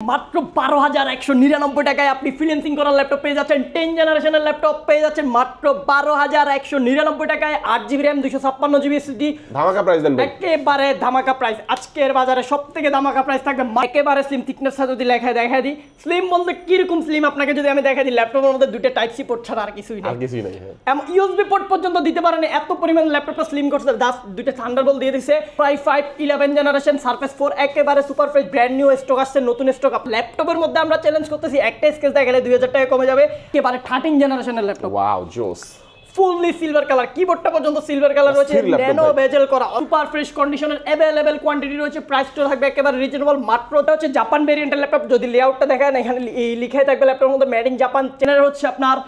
মাত্র 12,199 টাকায় আপনি ফ্রিল্যান্সিং করার ল্যাপটপ পেয়ে যাচ্ছেন। 10 জেনারেশনের ল্যাপটপ পেয়ে যাচ্ছেন মাত্র 12,199 টাকায়, 8GB RAM 256GB SSD। ধামাকা প্রাইস দেন ভাই, একেবারে ধামাকা প্রাইস। আজকের বাজারে সবথেকে ধামাকা প্রাইস থাকবে। একেবারে স্লিম থিকনেসটা যদি দেখা দিই, স্লিম বলতে কিরকম স্লিম আপনাকে যদি আমি দেখা দিই, ল্যাপটপের মধ্যে দুটো টাইপ সি পোর্ট ছাড়া আর কিছুই নেই। এমন ইউএসবি পোর্ট পর্যন্ত দিতে পারেন, এত পরিমাণ ল্যাপটপটা স্লিম করছে। দুটো থান্ডারবোল্ট দিয়ে দিছে। প্রায় 5 11 জেনারেশন সারফেস 4 একেবারে super fresh brand new stock আসছে, নতুন স্টক। ল্যাপটপের মধ্যে আমরা চ্যালেঞ্জ করতেছি, একটা স্কেচ দেখালে 2000 টাকা কমে যাবে। একেবারে 13 জেনারেশনের ল্যাপটপ। ওয়াও জোস, ফুললি সিলভার কালার, কিবোর্ডটা পর্যন্ত সিলভার কালার রয়েছে, ন্যানো বেজেল করা, সুপার ফ্রেশ কন্ডিশনের অ্যাভেলেবেল কোয়ান্টিটি রয়েছে। প্রাইসটা থাকবে একেবারে রিজনেবল। মাত্রটা হচ্ছে জাপান ভেরিয়েন্টের ল্যাপটপ। যদি লেআউটটা দেখেন, এখানে এই লিখাই থাকবে ল্যাপটপের মধ্যে মেড ইন জাপান। চ্যানেল হচ্ছে আপনার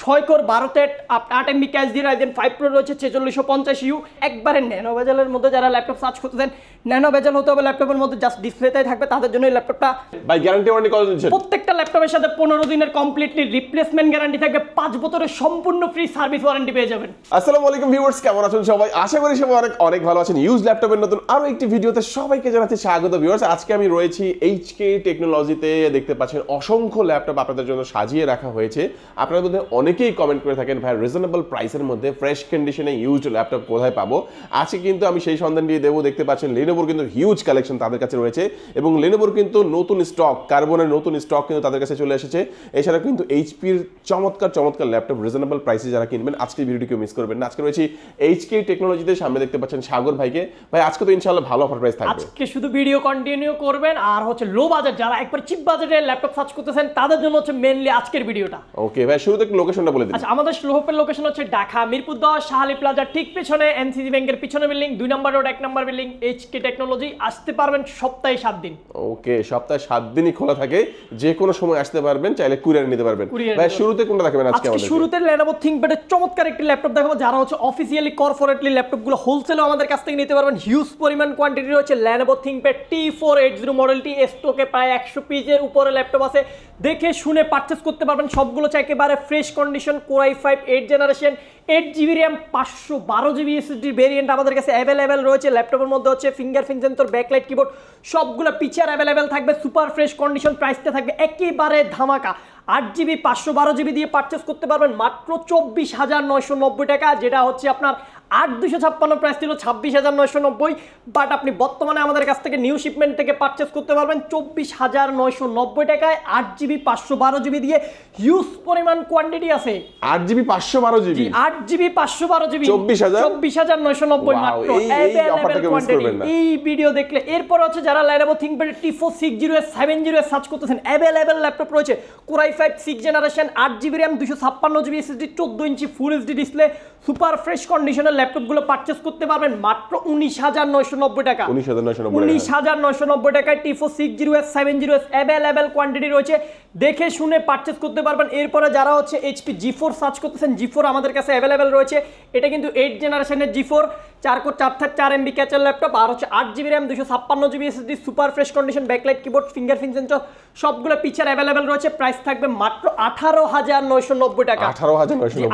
6 কোর 12 থ্রেড 8 MB ক্যাশ দিয়ে রাইজেন 5 প্রো রয়েছে 4650U। একবারে ন্যানো বেজেলের মধ্যে যারা ল্যাপটপ সার্চ করতেছেন, ন্যানো বেজেল হতে হবে ল্যাপটপের মধ্যে, জাস্ট ডিসপ্লেতেই থাকবে, তাদের জন্য এই ল্যাপটপটা। ভাই গ্যারান্টি ওয়ারেন্টি কত দিচ্ছেন? প্রত্যেকটা ল্যাপটপের সাথে 15 দিনের কমপ্লিটলি রিপ্লেসমেন্ট গ্যারান্টি থাকবে, 5 বছরের সম্পূর্ণ ফ্রি সার্ভিস ওয়ারেন্টি পেয়ে যাবেন। আসসালামু আলাইকুম ভিউয়ার্স, কেমন আছেন সবাই? আশা করি সবাই অনেক ভালো আছেন। ইউজ ল্যাপটপের নতুন আরো একটি ভিডিওতে সবাইকে জানাচ্ছি স্বাগত। ভিউয়ার্স, আজকে আমি রয়েছি এইচকে টেকনোলজিতে। দেখতে পাচ্ছেন অসংখ্য ল্যাপটপ আপনাদের জন্য সাজিয়ে রাখা হয়েছে। আপনাদের মধ্যে অনেকেই কমেন্ট করে থাকেন, ভাই রিজনেবল প্রাইসের মধ্যে ফ্রেশ কন্ডিশনে ইউজড ল্যাপটপ কোথায় পাবো? আজকে কিন্তু আমি সেই সন্ধান দিয়ে দেবো। দেখতে পাচ্ছেন লেনোভোর কিন্তু হিউজ কালেকশন তাদের কাছে রয়েছে, এবং লেনোভোর কিন্তু নতুন স্টক, কার্বনের নতুন স্টক কিন্তু তাদের কাছে চলে এসেছে। এছাড়া কিন্তু এইচপির চমৎকার ল্যাপটপ রিজনেবল প্রাইসে যারা কিনবেন, আজকে ভিডিওটি কেউ মিস করবেন না। আজকে রয়েছে এইচকে টেকনোলজিতে, সামনে দেখতে পাচ্ছেন সাগর ভাইকে। ভাই আজকে তো ইনশাআল্লাহ ভালো অফার প্রাইস থাকবে। আজকে শুধু ভিডিও কন্টিনিউ করবেন, আর হচ্ছে লো বাজেট যারা একবার চিপ বাজেটে ল্যাপটপ সার্চ করতেছেন, তাদের জন্য হচ্ছে মেইনলি আজকের ভিডিওটা। ওকে ভাই, শুরুতে একটু লোকেশনটা বলে দিন। আচ্ছা, আমাদের শোরুমের লোকেশন হচ্ছে ঢাকা মিরপুর 10 শাহালি প্লাজা ঠিক পেছনে এনসিসি ব্যাংকের পিছনে বিল্ডিং, 2 নম্বর রোড 1 নম্বর বিল্ডিং, এইচকে টেকনোলজি। আসতে পারবেন সপ্তাহে 7 দিন। ওকে, সপ্তাহে 7 দিনই খোলা থাকে, যে কোনো সময় আসতে পারবেন, চাইলে কুরিয়ার নিতে পারবেন। ভাই শুরুতে কোনটা দেখাবেন আজকে আমাদের? শুরুতে Lenovo ThinkPad-এর চমৎকার একটি ল্যাপটপ দেখাবো, যারা হচ্ছে অফিশিয়ালি কর্পোরেটলি ল্যাপটপগুলো হোলসেলও আমাদের কাছ থেকে নিতে পারবেন। হিউজ পরিমাণ কোয়ান্টিটি রয়েছে। Lenovo ThinkPad T480 মডেলটি স্টকে প্রায় 100 পিসের উপরে ল্যাপটপ আছে, দেখে শুনে পারচেজ করতে পারবেন। সবগুলো হচ্ছে একেবারে fresh condition, Core i5 8 generation 8GB RAM 512GB SSD variant আমাদের কাছে অ্যাভেলেবেল রয়েছে। ল্যাপটপের মধ্যে হচ্ছে ফিঙ্গারপ্রিন্ট সেন্সর, ব্যাকলাইট কিবোর্ড, সবগুলো পিকচার অ্যাভেলেবেল থাকবে। সুপার ফ্রেশ কন্ডিশন, প্রাইসটা থাকবে একেবারে ধামাকা। 8GB 512GB দিয়ে পারচেস করতে পারবেন মাত্র 24,990 টাকা, যেটা হচ্ছে আপনার 8,256 প্রাইস ছিল 26,990। বাট আপনি বর্তমানে আমাদের কাছ থেকে নিউ শিপমেন্ট থেকে পারচেস করতে পারবেন 24,990 টাকায় 8GB 512GB দিয়ে। হিউজ পরিমাণ কোয়ান্টিটি আছে। 8GB 512GB 8GB 512GB 24,990 মাত্র অ্যাভেলেবল কোয়ান্টিটি এই ভিডিও দেখলে। এরপর হচ্ছে যারা Lenovo ThinkPad T460S 70S search করতেছেন, অ্যাভেলেবল ল্যাপটপ রয়েছে। Core i5 6 generation 8GB RAM 256GB SSD 14 inch full HD display, super fresh কন্ডিশনের ল্যাপটপগুলো পারচেস করতে পারবেন মাত্র 19,990 টাকা। 19,990 টাকায় T460S 70S অ্যাভেলেবল কোয়ান্টিটি রয়েছে, দেখে শুনে পারচেস করতে পারবেন। এরপরে যারা হচ্ছে HP G4 সার্চ করতেছেন, G4 আমাদের কাছে অ্যাভেলেবেল রয়েছে। এটা কিন্তু 8 জেনারেশনের G4, 4 কোর 4 থ্রেড 4 MB ক্যাচের ল্যাপটপ, আর হচ্ছে 8GB RAM 256GB SSD, super fresh condition, backlight keyboard, fingerprint sensor, সবগুলো পিকচার অ্যাভেলেবেল রয়েছে। প্রাইস থাকবে মাত্র 18,990 টাকা।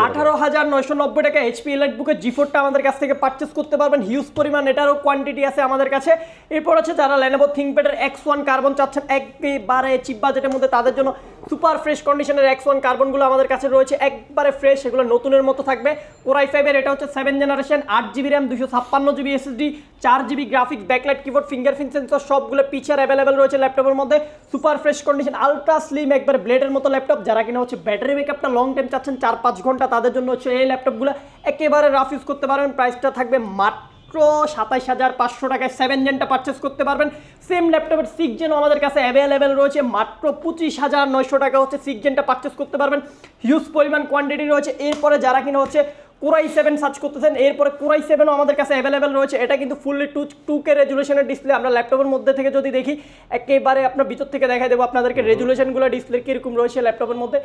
18,990 টাকা HP EliteBook G4টা আমাদের কাছ থেকে পারচেস করতে পারবেন। হিউজ পরিমাণ এটারও কোয়ান্টিটি আছে আমাদের কাছে। এরপর হচ্ছে যারা Lenovo ThinkPad-এর X1 কার্বন চাচ্ছেন একবারে চিপ বাজেটের মধ্যে, তাদের জন্য সুপার ফ্রেশ কন্ডিশনের X1 কার্বনগুলো আমাদের কাছে রয়েছে, একবারে ফ্রেশ, এগুলো নতুনের মতো থাকবে। Core i5-এর এটা হচ্ছে 7 generation 8GB RAM 256GB SSD, 4GB graphics, backlight keyboard, fingerprint sensor, সবগুলো পিকচার অ্যাভেলেবেল রয়েছে ল্যাপটপের মধ্যে। Super fresh condition, ultra slim, একবার ব্লেডের মতো ল্যাপটপ। যারা কিনা হচ্ছে ব্যাটারি ব্যাকআপটা লং টাইম চাচ্ছেন 4-5 ঘন্টা, তাদের জন্য হচ্ছে এই ল্যাপটপগুলো একেবারে রাফ ইউজ করতে পারবেন। প্রাইসটা থাকবে মাত্র 27,500 টাকায় 7 জেনটা পারচেস করতে পারবেন। সেম ল্যাপটপের 6 জেনও আমাদের কাছে অ্যাভেলেবেল রয়েছে, মাত্র 25,900 টাকা হচ্ছে 6 জেনটা পারচেস করতে পারবেন। হিউজ পরিমাণ কোয়ান্টিটি রয়েছে। এরপরে যারা কিনা হচ্ছে Core i7 সার্চ করতেছেন, এরপরে Core i7ও আমাদের কাছে অ্যাভেলেবেল রয়েছে। এটা কিন্তু ফুললি 2K রেজুলেশনের ডিসপ্লে। আমরা ল্যাপটপের মধ্যে থেকে যদি দেখি, একেবারে আপনার ভিতর থেকে দেখাই দেবো আপনাদেরকে রেজুলেশনগুলো ডিসপ্লে কীরকম রয়েছে ল্যাপটপের মধ্যে।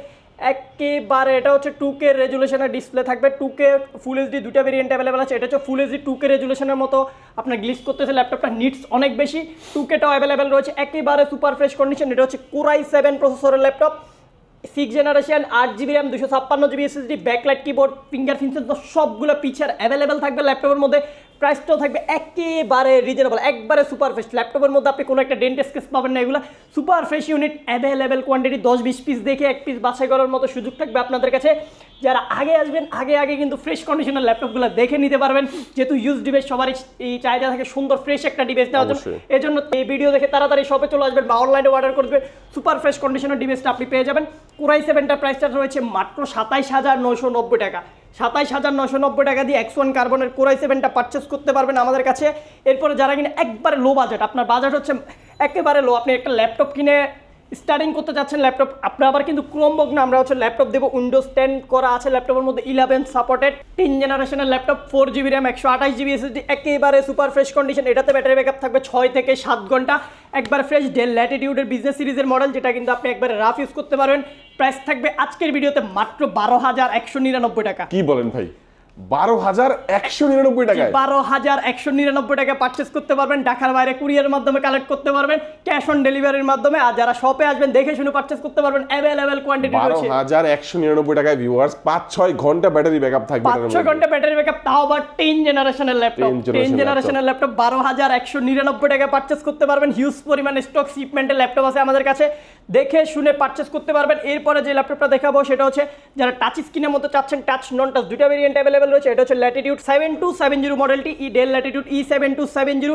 একেবারে এটা হচ্ছে 2K রেজুলেশনের ডিসপ্লে থাকবে। 2K ফুল এইচডি দুটা ভেরিয়েন্ট অ্যাভেলেবেল আছে। এটা হচ্ছে ফুল এইচডি 2K রেজুলেশনের মতো আপনার গ্লিচ করতেছে ল্যাপটপটা, নিটস অনেক বেশি। 2Kটাও অ্যাভেলেবেল রয়েছে, একেবারে সুপার ফ্রেশ কন্ডিশন। এটা হচ্ছে Core i7 প্রসেসরের laptop. 6 generation 8GB RAM 256GB SSD backlight keyboard fingerprint sensor সবগুলো ফিচার অ্যাভেলেবেল থাকবে ল্যাপটপের মধ্যে। প্রাইসটাও থাকবে একেবারে রিজনেবল, একবারে সুপার ফ্রেশ। ল্যাপটপের মধ্যে আপনি কোনো একটা ডেন্ট স্কেচ পাবেন না, এগুলো super fresh unit, available quantity 10-20 piece দেখে এক পিস বাছাই করার মতো সুযোগ থাকবে আপনাদের কাছে। যারা আগে আসবেন আগে কিন্তু ফ্রেশ কন্ডিশনের ল্যাপটপগুলো দেখে নিতে পারবেন, যেহেতু ইউজ ডিভাইস সবারই এই চাহিদা থাকে সুন্দর ফ্রেশ একটা ডিভাইস নেওয়ার জন্য। এই জন্য এই ভিডিও দেখে তাড়াতাড়ি শপে চলে আসবেন বা অনলাইনে অর্ডার করবেন, সুপার ফ্রেশ কন্ডিশনের ডিভাইসটা আপনি পেয়ে যাবেন। কোরাই 7টার প্রাইসটা রয়েছে মাত্র 27,990 টাকা। 27,990 টাকা দিয়ে X1 কার্বনের কোরাই 7টা পারচেস করতে পারবেন আমাদের কাছে। এরপরে যারা কিনে একবারে লো বাজেট, আপনার বাজেট হচ্ছে একেবারে লো, আপনি একটা ল্যাপটপ কিনে স্টার্টিং করতে চাচ্ছেন, ল্যাপটপ আপনার আবার কিন্তু ক্রোমবুক না, আমরা হচ্ছে ল্যাপটপ দেবো উইন্ডোজ 10 করা আছে ল্যাপটপের মধ্যে, 11 সাপোর্টেড 10 জেনারেশনের laptop, 4GB RAM 128GB SSD, একেবারে সুপার ফ্রেশ কন্ডিশন। এটাতে ব্যাটারি ব্যাকআপ থাকবে 6 থেকে 7 ঘন্টা, একবার ফ্রেশ। ডেল ল্যাটিটিউডের বিজনেস সিরিজের মডেল, যেটা কিন্তু আপনি একবারে রাফ ইউজ করতে পারবেন। প্রাইস থাকবে আজকের ভিডিওতে মাত্র 12,199 টাকা। কি বলেন ভাই, 12,199 টাকায়? 12,199 টাকা পারচেস করতে পারবেন। ঢাকার বাইরে কুরিয়ারের মাধ্যমে কালেক্ট করতে পারবেন, ক্যাশ অন ডেলিভারির মাধ্যমে। আর যারা শপে আসবেন দেখে শুনে পারচেস করতে পারবেন, অ্যাভেলেবেল কোয়ান্টিটি রয়েছে। 12,199 টাকায় ভিউয়ার্স 5-6 ঘন্টা ব্যাটারি ব্যাকআপ থাকবে। 5-6 ঘন্টা ব্যাটারি ব্যাকআপ, তাও আবার 10 জেনারেশনের ল্যাপটপ। 10 জেনারেশনের ল্যাপটপ 12,199 টাকা পারচেস করতে পারবেন। হিউজ পরিমাণ স্টক শিপমেন্টের ল্যাপটপ আছে আমাদের কাছে, দেখে শুনে পারচেস করতে পারবেন। এরপরে যে ল্যাপটপটা দেখাবো সেটা হচ্ছে যারা টাচ স্ক্রিনের মতো চাচ্ছেন, টাচ নন টাচ দুইটা ভেরিয়েন্ট অ্যাভেলেবল রয়েছে। এটা হচ্ছে ল্যাটিটিউড 7270 মডেলটি, del Latitude E7270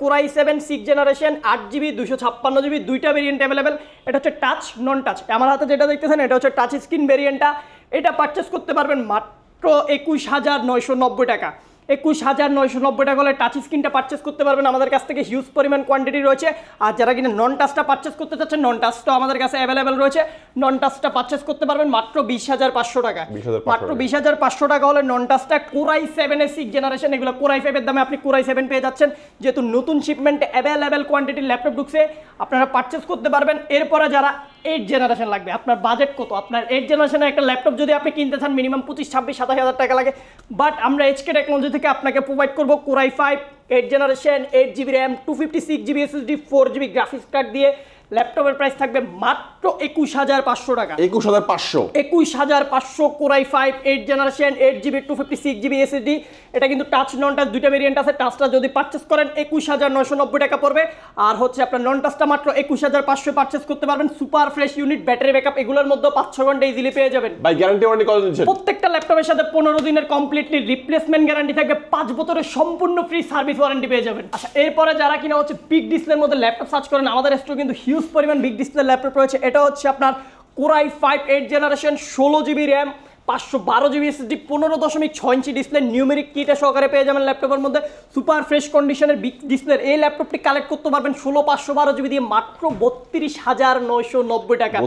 core i 7 6 generation 8GB 256GB, দুইটা ভেরিয়েন্ট অ্যাভেলেবেল। এটা হচ্ছে টাচ নন টাচ। আমার হাতে যেটা দেখতেছেন এটা হচ্ছে টাচ স্ক্রিন ভেরিয়েন্টটা। এটা পারচেস করতে পারবেন মাত্র 21,990 টাকা। 21,990 টাকা হলে টাচ স্ক্রিনটা পারচেস করতে পারবেন আমাদের কাছ থেকে। হিউজ পরিমাণ কোয়ান্টিটি রয়েছে। আর যারা কিনা নন টাচটা পারচেস করতে চাচ্ছেন, নন টাচটাও আমাদের কাছে অ্যাভেলেবেল রয়েছে। নন টাচটা পারচেস করতে পারবেন মাত্র 20,500 টাকা। মাত্র 20,500 টাকা হলে নন টাচটা কোরাই 7 এর 6 জেনারেশন, এগুলো কোরাই 5 এর দামে আপনি কোরাই 7 পেয়ে যাচ্ছেন। যেহেতু নতুন শিপমেন্টে অ্যাভেলেবেল কোয়ান্টিটির ল্যাপটপ ঢুকছে, আপনারা পারচেস করতে পারবেন। এরপরে যারা 8 জেনারেশন লাগবে, আপনার বাজেট কত? আপনার 8 জেনারেশনের একটা ল্যাপটপ যদি আপনি কিনতে চান মিনিমাম 25, 26, 27 হাজার টাকা লাগে। বাট আমরা HK টেকনোলজি থেকে আপনাকে প্রোভাইড করবো core i 5 8 generation 8GB RAM 256GB SSD 4GB graphics card দিয়ে ল্যাপটপের প্রাইস থাকবে মাত্র 21,500 টাকা। 21,500 core i 5 8 generation 8GB 256GB SSD। এটা কিন্তু টাচ নন টাচ দুইটা ভেরিয়েন্ট আছে। টাচটা যদি পারচেস করেন 21,990 টাকা পড়বে। আর হচ্ছে আপনার নন টাচটা মাত্র 21,500 পারচেস করতে পারবেন। Super fresh unit, battery backup এগুলোর মধ্যে 5-6 ঘন্টা ইজিলি পেয়ে যাবেন। ভাই গ্যারান্টি ওয়ারেন্টি কত দিচ্ছেন? প্রত্যেকটা ল্যাপটপের সাথে 15 দিনের কমপ্লিটলি রিপ্লেসমেন্ট গ্যারান্টি থাকবে, 5 বছরের সম্পূর্ণ ফ্রি সার্ভিস ওয়ারেন্টি পেয়ে যাবেন। আচ্ছা, এরপরে যারা কিনা হচ্ছে বিগ ডিসপ্লের মধ্যে ল্যাপটপ সার্চ করেন, আমাদের স্টোরে কিন্তু হিউজ পরিমাণ বিগ ডিসপ্লে ল্যাপটপ রয়েছে। এটা হচ্ছে আপনার core i 5 8 generation 16GB RAM 512GB SSD 15.6 inch display, numeric কিটা সহকারে পেয়ে যাবেন ল্যাপটপের মধ্যে। সুপার ফ্রেশ কন্ডিশনের বিগ ডিসপ্লের এই ল্যাপটপটি কালেক্ট করতে পারবেন 16/512GB দিয়ে মাত্র 32,990 টাকা।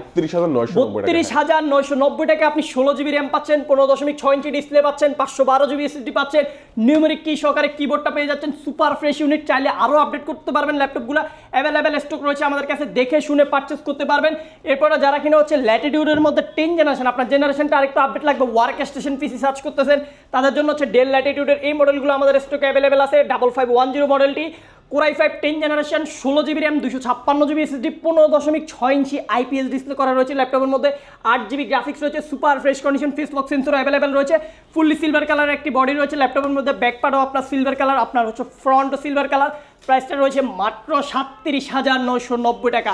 32,990 টাকা আপনি 16GB RAM পাচ্ছেন, 15.6 ইঞ্চি ডিসপ্লে পাচ্ছেন, 512GB SSD পাচ্ছেন, নিউমেরিক কি সহকারে কিবোর্ডটা পেয়ে যাচ্ছেন। সুপার ফ্রেশ ইউনিট, চাইলে আরও আপডেট করতে পারবেন। ল্যাপটপগুলো অ্যাভেলেবেল স্টক রয়েছে আমাদের কাছে, দেখে শুনে পারচেস করতে পারবেন। এরপরে যারা কিনা হচ্ছে ল্যাটিটিউডের মধ্যে 10 জেনারেশন, আপনার জেনারেশনটা আরেকটু আপডেট লাগবে, ওয়ার্ক স্টেশন পিসি সার্চ করতেছেন, তাদের জন্য হচ্ছে ডেল ল্যাটিটিউডের এই মডেলগুলো আমাদের স্টকে অ্যাভেলেবেল আছে। 5510 মডেলটি core i 5 10 generation 16GB RAM 256GB SSD 15.6 ইঞ্চি IPS ডিসপ্লে করা রয়েছে ল্যাপটপের মধ্যে। 8GB গ্রাফিক্স রয়েছে, super fresh condition, face lock sensor available রয়েছে। ফুললি সিলভার কালারের একটি বডি রয়েছে ল্যাপটপের মধ্যে, ব্যাক পার্টও আপনার সিলভার কালার, আপনার হচ্ছে ফ্রন্ট সিলভার কালার। প্রাইসটা রয়েছে মাত্র 37,990 টাকা।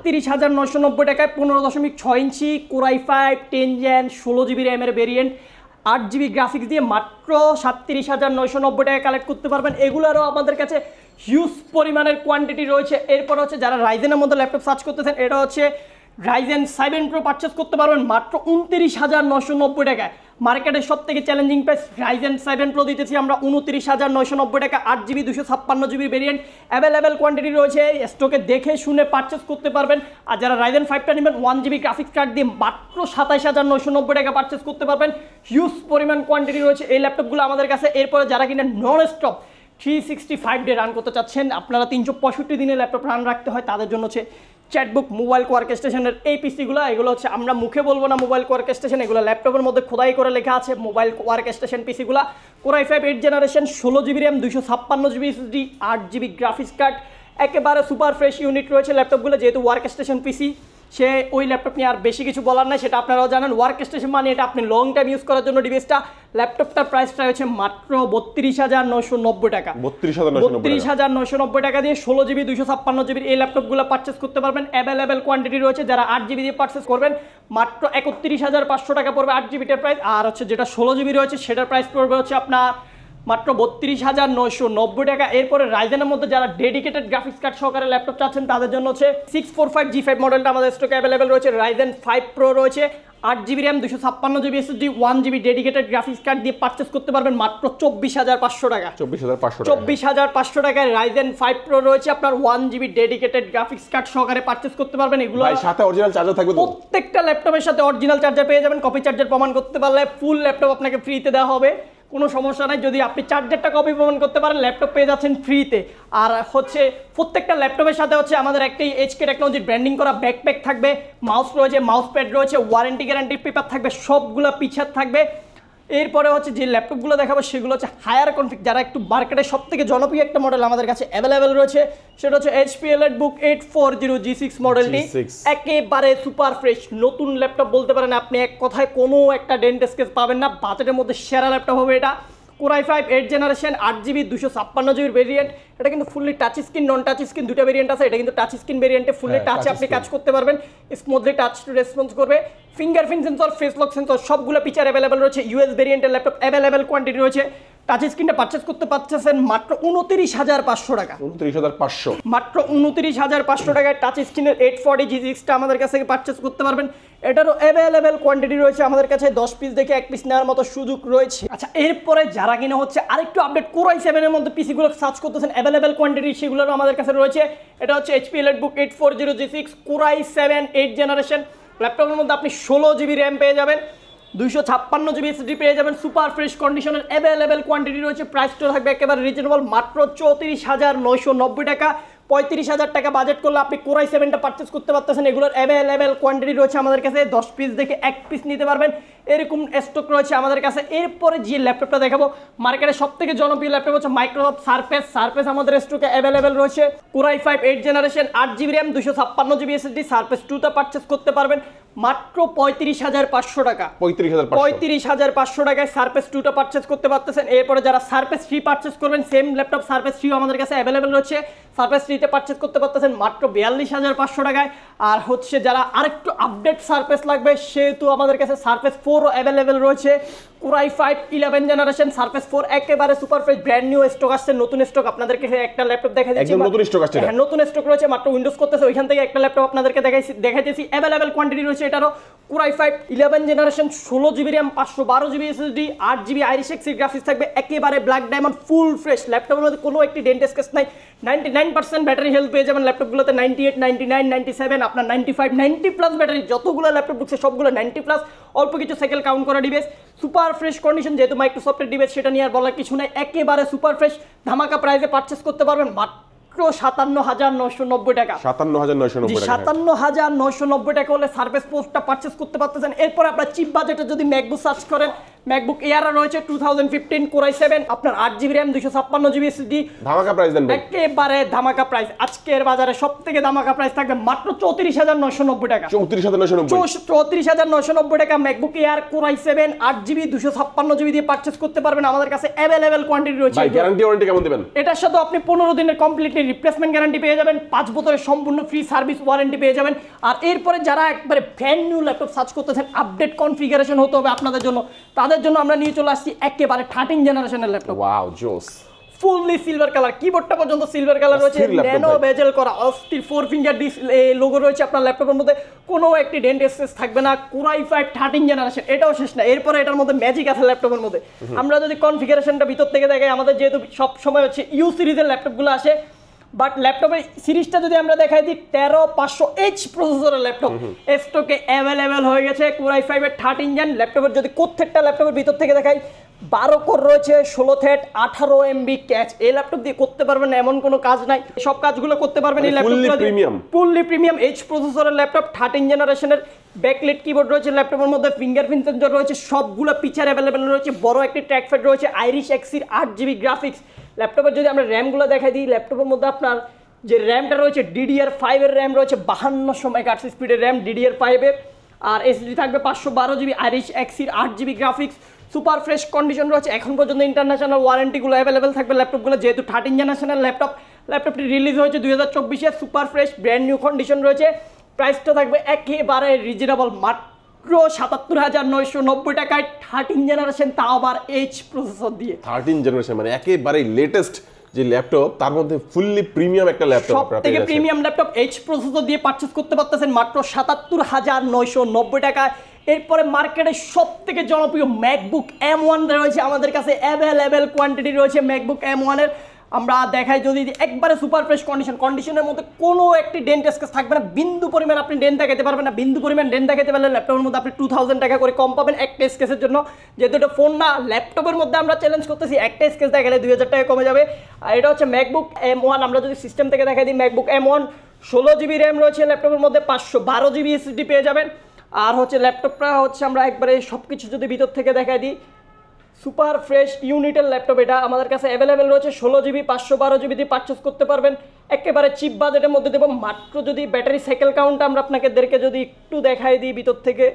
37,990 টাকায় 15.6 inch core i 5 10 gen 16GB RAM এর ভেরিয়েন্ট 8GB গ্রাফিক্স দিয়ে মাত্র 37,990 টাকা কালেক্ট করতে পারবেন। এগুলোরও আমাদের কাছে হিউজ পরিমাণের কোয়ান্টিটি রয়েছে। এরপর হচ্ছে যারা রাইজেনের মধ্যে ল্যাপটপ সার্চ করতেছেন, এটা হচ্ছে রাইজেন 7 Pro পারচেস করতে পারবেন মাত্র 29,990 টাকায়। মার্কেটের সব থেকে চ্যালেঞ্জিং প্রাইস রাইজেন 7 Pro দিতেছি আমরা 29,990 টাকা। 8GB 256GB variant available quantity রয়েছে, স্টকে দেখে শুনে পারচেস করতে পারবেন। আর যারা রাইজেন 5টা নেবেন 1GB গ্রাফিক্স কার্ড দিয়ে মাত্র 27,990 টাকা পারচেস করতে পারবেন। হিউজ পরিমাণ কোয়ান্টিটি রয়েছে এই ল্যাপটপগুলো আমাদের কাছে। এরপরে যারা কিনা নন স্টপ 365 ডে রান করতে চাচ্ছেন, আপনারা 365 দিনে ল্যাপটপ রান রাখতে হয়, তাদের জন্য হচ্ছে চ্যাটবুক মোবাইল কোয়ার্ক স্টেশনের এই পিসিগুলো। এগুলো হচ্ছে আমরা মুখে বলবো না মোবাইল কোয়ার্ক স্টেশন, এগুলো ল্যাপটপের মধ্যে খোদাই করে লেখা আছে মোবাইল কোয়ার্ক স্টেশন পিসিগুলো। Core i 5 8 generation 16GB RAM 256GB SSD 8GB graphics card একেবারে সুপার ফ্রেশ ইউনিট রয়েছে ল্যাপটপগুলো, যেহেতু ওয়ার্ক স্টেশন পিসি সে ওই ল্যাপটপ নিয়ে আর বেশি কিছু বলার নাই, সেটা আপনারাও জানেন। ওয়ার্ক স্টেশন মানে এটা আপনি লং টাইম ইউজ করার জন্য ডিভাইসটা। ল্যাপটপটার প্রাইসটা হচ্ছে মাত্র 32,990 টাকা। 32,990 টাকা দিয়ে 16GB 256GB এই ল্যাপটপগুলো পারচেস করতে পারবেন। অ্যাভেলেবেল কোয়ান্টিটি রয়েছে। যারা 8GB দিয়ে পারচেস করবেন মাত্র 31,500 টাকা পড়বে 8GBটার প্রাইস। আর হচ্ছে যেটা 16GB রয়েছে সেটার প্রাইস পড়বে হচ্ছে আপনার মাত্র 32,990 টাকা। এরপরে রাইজেনের মধ্যে যারা ডেডিকেটেড গ্রাফিক্স কার্ড সহকারে ল্যাপটপ চাচ্ছেন তাদের জন্য হচ্ছে 645G5 মডেলটা আমাদের স্টকে অ্যাভেলেবেল রয়েছে। রাইজেন 5 Pro রয়েছে, 8GB RAM 256GB SSD 1GB dedicated graphics card দিয়ে পারচেস করতে পারবেন মাত্র 24,500 টাকা। 24,500 টাকায় রাইজেন 5 Pro রয়েছে আপনার 1GB ডেডিকেটেড গ্রাফিক্স কার্ড সহকারে পারচেস করতে পারবেন। এগুলো সাথে অরিজিনাল চার্জার থাকবে, প্রত্যেকটা ল্যাপটপের সাথে অরিজিনাল চার্জার পেয়ে যাবেন। কপি চার্জার প্রমাণ করতে পারলে ফুল ল্যাপটপ আপনাকে ফ্রিতে দেওয়া হবে, কোনো সমস্যা নাই। যদি আপনি চার্জারটা কপি প্রমাণ করতে পারেন ল্যাপটপ পেয়ে যাচ্ছেন ফ্রিতে। আর হচ্ছে প্রত্যেকটা ল্যাপটপের সাথে হচ্ছে আমাদের একটাই এইচকে টেকনোলজির ব্র্যান্ডিং করা ব্যাকপ্যাক থাকবে, মাউস রয়েছে, মাউস প্যাড রয়েছে, ওয়ারেন্টি গ্যারান্টি পেপার থাকবে, সবগুলো পিছার থাকবে। এরপরে হচ্ছে যে ল্যাপটপগুলো দেখাবো সেগুলো হচ্ছে হায়ার কনফিগ, যারা একটু মার্কেটের সব থেকে জনপ্রিয় একটা মডেল আমাদের কাছে অ্যাভেলেবেল রয়েছে, সেটা হচ্ছে HP EliteBook 840G6 মডেলটি। একেবারে সুপার ফ্রেশ নতুন ল্যাপটপ বলতে পারেন আপনি, এক কথায় কোনো একটা ডেন্ট স্কেচ পাবেন না। বাজেটের মধ্যে সেরা ল্যাপটপ হবে এটা। Core i5 8th generation 8GB 256GB variant. এটা কিন্তু ফুললি টাচ স্ক্রিন, নন টাচ স্ক্রিন দুটো ভেরিয়েন্ট আছে। এটা কিন্তু টাচ স্ক্রিন ভেরিয়েন্টে ফুললি টাচে আপনি কাজ করতে পারবেন, স্মুথলি টাচ টু রেসপন্স করবে। Fingerprint sensor, face lock sensor সবগুলো ফিচার অ্যাভেলেবেল রয়েছে। US ভেরিয়েন্টের ল্যাপটপ অ্যাভেলেবেল কোয়ান্টিটি রয়েছে। টাচ স্ক্রিনটা পারচেস করতে পারছেন মাত্র 29,500 টাকা। 29,500 মাত্র 29,500 টাকায় টাচ স্ক্রিনের 840G6টা আমাদের কাছ থেকে পারচেস করতে পারবেন। এটারও অ্যাভেলেবেল কোয়ান্টিটি রয়েছে আমাদের কাছে, 10 পিস দেখে 1 পিস নেওয়ার মতো সুযোগ রয়েছে। আচ্ছা, এরপরে যারা কিনা হচ্ছে আরেকটু আপডেট Core i7 এর মধ্যে পিসিগুলো সার্চ করতেছেন, অ্যাভেলেবেল কোয়ান্টিটি সেগুলোরও আমাদের কাছে রয়েছে। এটা হচ্ছে HP EliteBook 840G6 Core i7 8th generation ল্যাপটপের মধ্যে আপনি 16GB র্যাম পেয়ে যাবেন, 256GB SSD পেয়ে যাবেন, সুপার ফ্রেশ কন্ডিশনের অ্যাভেলেবেল কোয়ান্টিটি রয়েছে। প্রাইসটা থাকবে একেবারে রিজনেবল, মাত্র 34,990 টাকা। 35,000 টাকা বাজেট করলে আপনি Core i7টা পারচেস করতে পারতেছেন। এগুলোর অ্যাভেলেবেল কোয়ান্টিটি রয়েছে আমাদের কাছে, 10 পিস দেখে 1 পিস নিতে পারবেন, এরকম স্টক রয়েছে আমাদের কাছে। এরপরে যে ল্যাপটপটা দেখাবো মার্কেটে সব থেকে জনপ্রিয় ল্যাপটপ হচ্ছে মাইক্রোসফট সারফেস আমাদের স্টকে অ্যাভেলেবেল রয়েছে। Core i5 8th generation 8GB RAM 256GB SSD surface 2টা পারচেস করতে পারবেন মাত্র 35,500 টাকা। 35,500 টাকায় সারফেস 2টা পারচেস করতে পারতেছেন। এরপরে যারা সারফেস 3 পারচেস করবেন, সেম ল্যাপটপ সারফেস 3 আমাদের কাছে অ্যাভেলেবেল রয়েছে। সারফেস 3তে পারচেস করতে পারতেছেন মাত্র 42,500 টাকায়। আর হচ্ছে যারা আরেকটু আপডেট সারফেস লাগবে সেহেতু আমাদের কাছে সারফেস 4ও অ্যাভেলেবেল রয়েছে। Core i5 11th generation surface 4 একেবারে super fresh brand new stock আসছে, নতুন স্টক। আপনাদেরকে একটা ল্যাপটপ দেখাই দিচ্ছি, একদম নতুন স্টক আসছে। হ্যাঁ, নতুন স্টক রয়েছে, মাত্র উইন্ডোজ করতেছে, ওইখান থেকে একটা ল্যাপটপ আপনাদেরকে দেখাইতেছি। অ্যাভেলেবেল কোয়ান্টিটি রয়েছে এটারও। Core i5 11th generation 16GB RAM 512GB SSD 8GB Irish exceed graphics থাকবে, একেবারে ব্ল্যাক ডায়মন্ড ফুল ফ্রেশ। ল্যাপটপের মধ্যে কোনো একটি ডেন্ট স্কেচ নাই। 99% ব্যাটারি হেলথ পেয়ে যাবেন ল্যাপটপগুলোতে, 98, 99, 97, আপনার 95, 90+ ব্যাটারি। যতগুলো ল্যাপটপ ঢুকছে সবগুলো 90+, অল্প কিছু সাইকেল কাউন্ট করা ডিভাইস। সুপার ফ্রেশ কন্ডিশন, যেহেতু মাইক্রোসফটের ডিভাইস সেটা নিয়ে আর বলার কিছু নাই। একেবারে সুপার ফ্রেশ ধামাকা প্রাইসে পারচেস করতে পারবেন মাত্র 57,990 টাকা। 57,990 টাকা হলে সার্ভিস পোস্টটা পারচেস করতে পারতেছেন। এরপর আপনার চিপ বাজেটে যদি ম্যাকবুক সার্চ করেন, ম্যাকবুক এয়ার রয়েছে 2015 Core i7 আপনার 8GB র্যাম 256GB SSD। ধামাকা প্রাইস দেন ভাই, একেবারে ধামাকা প্রাইস। আজকের বাজারে সবথেকে ধামাকা প্রাইস থাকবে মাত্র 34,990 টাকা। 34,990 টাকা MacBook air Core i7 8GB 256GB দিয়ে পারচেস করতে পারবেন। আমাদের কাছে অ্যাভেলেবেল কোয়ান্টিটি রয়েছে। ভাই গ্যারান্টি ওয়ারেন্টি কেমন দিবেন? এটার সাথে আপনি 15 দিনের কমপ্লিটলি রিপ্লেসমেন্ট গ্যারান্টি পেয়ে যাবেন, 5 বছরের সম্পূর্ণ ফ্রি সার্ভিস ওয়ারেন্টি পেয়ে যাবেন। আর এরপরে যারা একবারে ব্র্যান্ড নিউ ল্যাপটপ সার্চ করতেছেন, আপডেট কনফিগারেশন হতে হবে আপনাদের জন্য, তাদের জন্য আমরা নিয়ে চলে আসছি একেবারে 13th জেনারেশনের ল্যাপটপ। ওয়াও জোস, ফুললি সিলভার কালার, কিবোর্ডটা পর্যন্ত সিলভার কালার রয়েছে, ন্যানো বেজেল করা, অস্থির 4 ফিঙ্গার ডিসপ্লে লোগো রয়েছে আপনার ল্যাপটপের মধ্যে, কোনো একটি ডেন্ট স্কেচ থাকবে না। Core i5 13th জেনারেশন, এটাও শেষ না, এরপরে এটার মধ্যে ম্যাজিক আছে ল্যাপটপের মধ্যে। আমরা যদি কনফিগারেশনটা ভিতর থেকে দেখাই, আমাদের যেহেতু সব সময় হচ্ছে ইউ সিরিজের ল্যাপটপগুলো আসে, বাট ল্যাপটপের সিরিজটা যদি আমরা দেখাই দিই 13500H প্রসেসরের ল্যাপটপ স্টকে অ্যাভেলেবেল হয়ে গেছে। Core i5 এর 13th জেন ল্যাপটপের যদি প্রত্যেকটা ল্যাপটপের ভিতর থেকে দেখাই, 12 কোর রয়েছে, 16 থ্রেড, 18 MB ক্যাচ। এই ল্যাপটপ দিয়ে করতে পারবেন না এমন কোনো কাজ নাই, সব কাজগুলো করতে পারবেন এই ল্যাপটপগুলো দিয়ে। ফুললি প্রিমিয়াম H প্রসেসরের ল্যাপটপ, 13th জেনারেশনের ব্যাকলাইট কিবোর্ড রয়েছে ল্যাপটপের মধ্যে, ফিঙ্গারপ্রিন্ট সেন্সর রয়েছে, সবগুলো ফিচার অ্যাভেলেবেল রয়েছে। বড় একটি ট্র্যাকপ্যাড রয়েছে, আইরিশ এক্সির 8GB গ্রাফিক্স। ল্যাপটপের যদি আমরা র্যামগুলো দেখাই দিই, ল্যাপটপের মধ্যে আপনার যে র্যামটা রয়েছে DDR5 এর র্যাম রয়েছে 5200 মেগাহার্টজ স্পিডের র্যাম DDR5 এর, আর এসএসডি থাকবে 512 GB Iris Xe 8 GB graphics, super fresh condition রয়েছে। এখন পর্যন্ত ইন্টারন্যাশনাল ওয়ারেন্টিগুলো অ্যাভেলেবেল থাকবে ল্যাপটপগুলো, যেহেতু 13 জেনারেশনের ল্যাপটপটি রিলিজ হয়েছে 2024-এ, super fresh brand new condition রয়েছে। প্রাইসটা থাকবে একেবারে রিজনেবল, মাত্র 77,990 টাকায় 13 জেনারেশন, তাও আবার এইচ প্রসেসর দিয়ে। 13 জেনারেশন মানে একেবারে লেটেস্ট যে ল্যাপটপ, তার মধ্যে ফুললি প্রিমিয়াম একটা ল্যাপটপ আপনারা থেকে প্রিমিয়াম ল্যাপটপ এইচ প্রসেসর দিয়ে পারচেজ করতে পারতেছেন মাত্র 77,990 টাকায়। এরপরে মার্কেটে সবথেকে জনপ্রিয় ম্যাকবুক M1 রয়েছে আমাদের কাছে, অ্যাভেলেবেল কোয়ান্টিটি রয়েছে ম্যাকবুক M1 এর। আমরা দেখাই যদি একবারে সুপার ফ্রেশ কন্ডিশনের মধ্যে কোনো একটি ডেন্ট স্কেচ থাকবে না, বিন্দু পরিমাণ আপনি ডেন্ট দেখাতে পারবেন না। বিন্দু পরিমাণ ডেন্ট দেখাতে পারলে ল্যাপটপের মধ্যে আপনি 2000 টাকা করে কম পাবেন একটা স্কেচের জন্য। যেহেতু এটা ফোন না, ল্যাপটপের মধ্যে আমরা চ্যালেঞ্জ করতেছি, একটা স্কেচ দেখালে 2000 টাকা কমে যাবে। আর এটা হচ্ছে ম্যাকবুক M1। আমরা যদি সিস্টেম থেকে দেখাই দিই, ম্যাকবুক M1 16 জিবি র্যাম রয়েছে ল্যাপটপের মধ্যে, 512 জিবি এসএসডি পেয়ে যাবেন। আর হচ্ছে ল্যাপটপটা হচ্ছে আমরা একবারে সব কিছু যদি ভিতর থেকে দেখাই দিই, সুপার ফ্রেশ ইউনিটের ল্যাপটপ এটা আমাদের কাছে অ্যাভেলেবেল রয়েছে। 16 জিবি 512 জিবি দিয়ে পারচেস করতে পারবেন, একেবারে চিপ বাজেটের মধ্যে দেবো। মাত্র যদি ব্যাটারি সাইকেল কাউন্ট আমরা আপনাদেরকে যদি একটু দেখাই দিই ভিতর থেকে,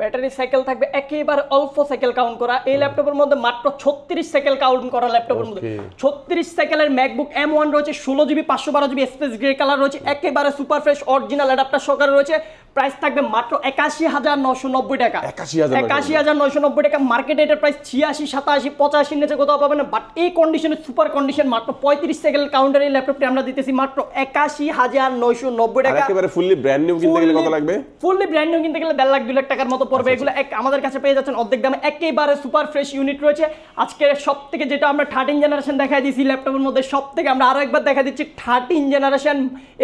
ব্যাটারি সাইকেল থাকবে একেবারে অল্প সাইকেল কাউন্ট করা। এই ল্যাপটপের মধ্যে মাত্র 36 সাইকেল কাউন্ট করা ল্যাপটপের মধ্যে 36 সাইকেলের ম্যাকবুক M1 রয়েছে। 16 GB 512 GB space grey colour রয়েছে, একেবারে সুপার ফ্রেশ অরিজিনাল অ্যাডাপ্টার সহকারে রয়েছে। প্রাইস থাকবে মাত্র 81,990 টাকা। 81,990 টাকা। মার্কেটে এটার প্রাইস 86, 87, 85 নিচে কোথাও পাবেন না। বাট এই কন্ডিশনে সুপার কন্ডিশন মাত্র 35 সাইকেল কাউন্টার এই ল্যাপটপটি আমরা দিতেছি মাত্র 81,990 টাকা। একেবারে ফুললি ব্র্যান্ড নিউ কিনতে গেলে কত লাগবে? ফুললি ব্র্যান্ড নিউ কিনতে গেলে 1.5 লাখ 2 লাখ টাকার মতো পড়বে। এগুলো আমাদের কাছে পেয়ে যাচ্ছেন অর্ধেক দামে, একেবারে সুপার ফ্রেশ ইউনিট রয়েছে। আজকে সব থেকে যেটা আমরা 13 জেনারেশন দেখাই দিয়েছি ল্যাপটপের মধ্যে, সব থেকে আমরা আরো একবার দেখা দিচ্ছি 13 জেনারেশন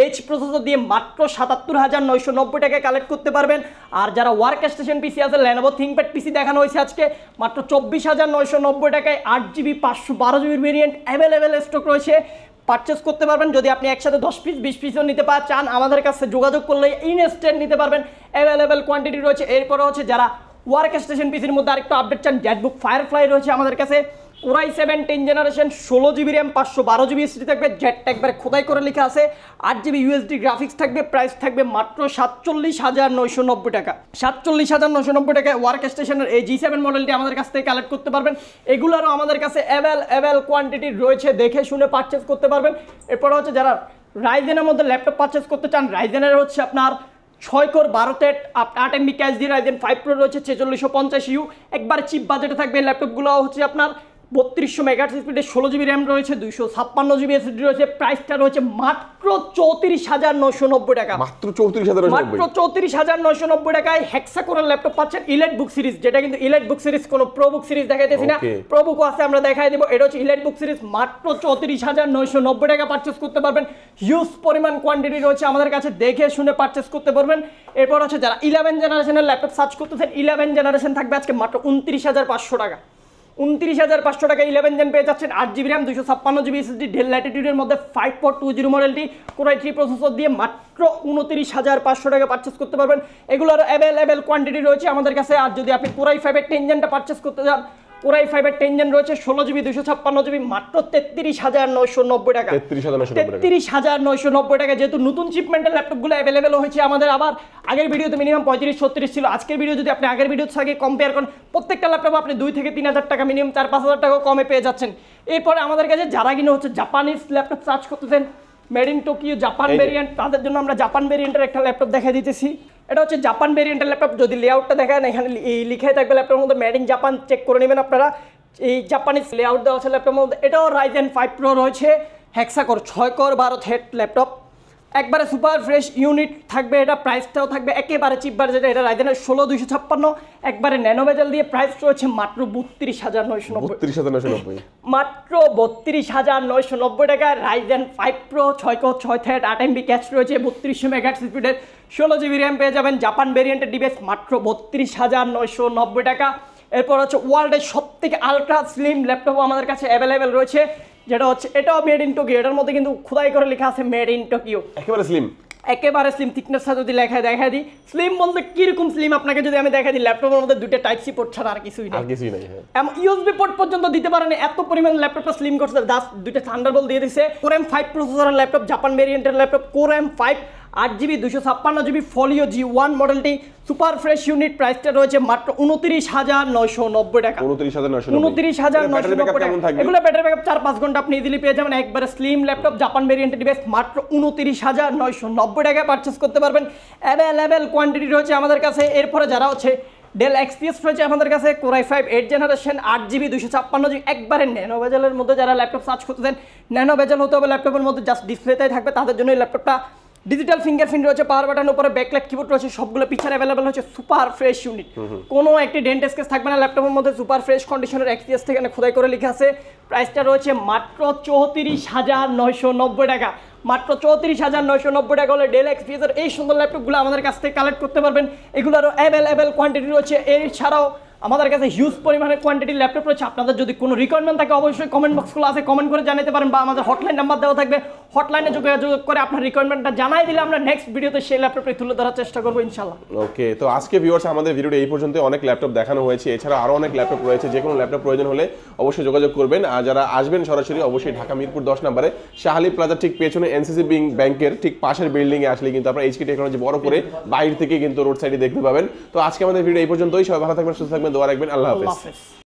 এইচ প্রসেসর দিয়ে মাত্র 77,990 টাকায় কালেক্ট করতে পারবেন। আর যারা ওয়ার্ক স্টেশন পিসি আছে, Lenovo ThinkPad পিসি দেখানো হয়েছে আজকে মাত্র 24,990 টাকায় 8 জিবি 512 জিবির ভেরিয়েন্ট অ্যাভেলেবেল স্টক রয়েছে, পারচেস করতে পারবেন। যদি আপনি একসাথে 10 পিস 20 পিসও নিতে চান, আমাদের কাছে যোগাযোগ করলে ইনস্ট্যান্ট নিতে পারবেন, অ্যাভেলেবেল কোয়ান্টিটি রয়েছে। এরপরে হচ্ছে যারা ওয়ার্ক স্টেশন পিসির মধ্যে আরেকটু আপডেট চান, জেটবুক ফায়ারফ্লাই রয়েছে আমাদের কাছে, Core i7 10 generation, 16 GB RAM 512 GB SSD থাকবে, জেটটা একবারে খোদাই করে লেখা আছে, 8 জিবি ইউএসডি গ্রাফিক্স থাকবে। প্রাইস থাকবে মাত্র 47,990 টাকা। 47,990 টাকায় ওয়ার্ক স্টেশনের এই G7 মডেলটি আমাদের কাছ থেকে কালেক্ট করতে পারবেন। এগুলোরও আমাদের কাছে অ্যাভেলেবেল কোয়ান্টিটি রয়েছে, দেখে শুনে পারচেস করতে পারবেন। এরপর হচ্ছে যারা রাইজেনের মধ্যে ল্যাপটপ পারচেস করতে চান, রাইজেনের হচ্ছে আপনার 6 কোর 12 থ্রেড 8 MB ক্যাশ দিয়ে রাইজেন 5 প্রো রয়েছে 4650U, একবারে চিপ বাজেটে থাকবে। ল্যাপটপগুলো হচ্ছে আপনার 3200 মেগাহার্টজ স্পিডে, 16 জিবি র্যাম রয়েছে, 256 জিবি এসএসডি রয়েছে। প্রাইসটা রয়েছে মাত্র 34,990 টাকা। মাত্র 34,990, মাত্র 34,990 টাকায় হেক্সাকোরের ল্যাপটপ পাচ্ছেন ইলাইট বুক সিরিজ, যেটা কিন্তু ইলাইট বুক সিরিজ কোনো প্রো বুক সিরিজ দেখাইতেছি না, প্রো বুকও আছে আমরা দেখাই দেব। এটা হচ্ছে ইলাইট বুক সিরিজ, মাত্র 34,990 টাকা পারচেস করতে পারবেন। হিউজ পরিমাণ কোয়ান্টিটি রয়েছে আমাদের কাছে, দেখে শুনে পারচেস করতে পারবেন। এরপর হচ্ছে যারা 11 জেনারেশনের ল্যাপটপ সার্চ করতেছেন, 11 জেনারেশন থাকবে আজকে মাত্র 29,500 টাকা। 29,500 টাকা 11 জেন পেয়ে যাচ্ছেন, 8 GB RAM 256 GB SSD, Dell ল্যাটিটিউডের মধ্যে 5420 মডেলটি Core i3 প্রসেসর দিয়ে মাত্র 29,500 টাকা পারচেস করতে পারবেন। এগুলোর অ্যাভেলেবেল কোয়ান্টিটি রয়েছে আমাদের কাছে। আর যদি আপনি Core i5 এর 10 জেনটা পারচেস করতে চান, Core i5 এর 10 জেন রয়েছে 16 জিবি 256 জিবি, মাত্র 33,990 টাকা। 33,990 টাকা। যেহেতু নতুন শিপমেন্টের ল্যাপটপগুলো অ্যাভেলেবেল হয়েছে আমাদের, আবার আগের ভিডিওতে মিনিমাম 35-36 ছিল, আজকের ভিডিও যদি আপনি আগের ভিডিওর সাথে কম্পেয়ার করেন, প্রত্যেকটা ল্যাপটপ আপনি 2 থেকে 3,000 টাকা মিনিমাম 4-5,000 টাকা কমে পেয়ে যাচ্ছেন। এরপরে আমাদের কাছে যারা কিনা হচ্ছে জাপানিজ ল্যাপটপ সার্চ করতেছেন, made in Tokyo Japan variant, তাদের জন্য আমরা জাপান ভেরিয়েন্টের একটা ল্যাপটপ দেখাই দিতেছি। এটা হচ্ছে জাপান ভেরিয়েন্টের ল্যাপটপ। যদি লেআউটটা দেখেন, এখানে এই লিখাই থাকবে ল্যাপটপের মধ্যে মেড ইন জাপান, চেক করে নেবেন আপনারা। এই জাপানিজ লেআউট দেওয়া আছে ল্যাপটপের মধ্যে। এটাও Ryzen 5 প্রো রয়েছে, হেক্সাকোর 6 কোর 12 থ্রেড ল্যাপটপ, একবারে সুপার ফ্রেশ ইউনিট থাকবে। এটা প্রাইসটাও থাকবে একেবারে চিপ বাজেটে, এটা রাইজেনের 16256, একবারে ন্যানো বেজেল দিয়ে প্রাইস রয়েছে মাত্র 32,990। মাত্র 32,990 টাকায় Ryzen 5 pro 6 core 6 thread 8 MB cash রয়েছে, 3200 মেগাহার্টজ স্পিডের, 16 জিবি র্যাম পেয়ে যাবেন। জাপান ভেরিয়েন্টের ডিভাইস মাত্র 32,990 টাকা। এরপর হচ্ছে ওয়ার্ল্ডের সবথেকে আলট্রা স্লিম ল্যাপটপ আমাদের কাছে অ্যাভেলেবেল রয়েছে, যেটা হচ্ছে এটাও মেড ইন টোকিও। এটার মধ্যে কিন্তু খোদাই করে লেখা আছে মেড ইন টোকিও, একেবারে স্লিম, একেবারে স্লিম থিকনেসটা যদি দেখাই দিই, স্লিম বলতে কিরকম স্লিম আপনাকে যদি আমি দেখাই দিই, ল্যাপটপের মধ্যে দুইটা টাইপ সি পোর্ট ছাড়া আর কিছুই আর নেই, কিছুই নাই। হ্যাঁ, ইউএসবি পোর্ট পর্যন্ত দিতে পারেন, এত পরিমাণ ল্যাপটপটা স্লিম করছে। জাস্ট দুইটা থান্ডারবোল্ট দিয়ে দিছে। কোর M5 প্রসেসরের ল্যাপটপ, জাপান ভেরিয়েন্টের laptop, core M5 8GB 256GB folio G1 মডেলটি, সুপার ফ্রেশ ইউনিট। প্রাইসটা রয়েছে মাত্র 29,990 টাকা। 29,990 টাকা। এগুলো ব্যাটারি ব্যাকআপ 4-5 ঘন্টা আপনি ইজিলি পেয়ে যাবেন। একবারে স্লিম ল্যাপটপ, জাপান ভেরিয়েন্টের ডিভাইস, মাত্র 29,990 টাকায় পারচেস করতে পারবেন। অ্যাভেলেবেল কোয়ান্টিটি রয়েছে আমাদের কাছে। এরপরে যারা হচ্ছে ডেল এক্সপিএস রয়েছে আমাদের কাছে, core i5 8 generation 8GB 256GB, একবারে ন্যানো বেজেলের মধ্যে যারা ল্যাপটপ সার্চ করতেছেন, ন্যানো বেজেল হতে হবে ল্যাপটপের মধ্যে, জাস্ট ডিসপ্লেতেই থাকবে, তাদের জন্য এই ল্যাপটপটা। ডিজিটাল ফিঙ্গারপ্রিন্ট রয়েছে, পাওয়ার বাটন উপরে, ব্যাকলাইট কিবোর্ড রয়েছে, সবগুলো পিছনে অ্যাভেলেবল হচ্ছে। সুপার ফ্রেশ ইউনিট, কোনো একটি ডেন্ট স্কেচ থাকবে না ল্যাপটপের মধ্যে। সুপার ফ্রেশ কন্ডিশনের এক্সপিএস থেকে খোদাই করে লেখা আছে। প্রাইসটা রয়েছে মাত্র 34,990 টাকা। মাত্র 34,990 টাকা হলে ডেল এক্সপিএস এর এই সুন্দর ল্যাপটপগুলো আমাদের কাছ থেকে কালেক্ট করতে পারবেন। এগুলোরও অ্যাভেলেবল কোয়ান্টিটি রয়েছে। এছাড়াও আমাদের কাছে হিউজ পরিমাণে কোয়ান্টিটি ল্যাপটপ রয়েছে। আপনাদের যদি কোনো রিকোয়ারমেন্ট থাকে অবশ্যই কমেন্ট বক্সগুলো আছে, কমেন্ট করে জানাতে পারেন, বা আমাদের হটলাইন নাম্বার দেওয়া থাকবে, হটলাইনে যোগাযোগ করে আপনার রিকোয়ারমেন্টটা জানাই দিলে আমরা নেক্সট ভিডিওতে সেই ল্যাপটপটি তুলে ধরার চেষ্টা করবো ইনশাল্লাহ। ওকে, তো আজকে ভিউয়ার্স আমাদের ভিডিওটা এই পর্যন্ত। অনেক ল্যাপটপ দেখানো হয়েছে, এছাড়া আরো অনেক ল্যাপটপ রয়েছে। যে কোনো ল্যাপটপ প্রয়োজন হলে অবশ্যই যোগাযোগ করবেন। আর যারা আসবেন সরাসরি অবশ্যই ঢাকা মিরপুর 10 নম্বরে শাহালি প্লাজার ঠিক পেছনে এনসিসি ব্যাংকের ঠিক পাশের বিল্ডিং এ আসলে কিন্তু আপনারা এইচকে টেকনোলজি বড় করে বাইরে থেকে কিন্তু রোড সাইডে দেখতে পাবেন। তো আজকে আমাদের ভিডিও এই পর্যন্তই। সবাই ভালো থাকবেন, সুস্থ থাকবেন, দোয়া রাখবেন। আল্লাহ হাফেজ।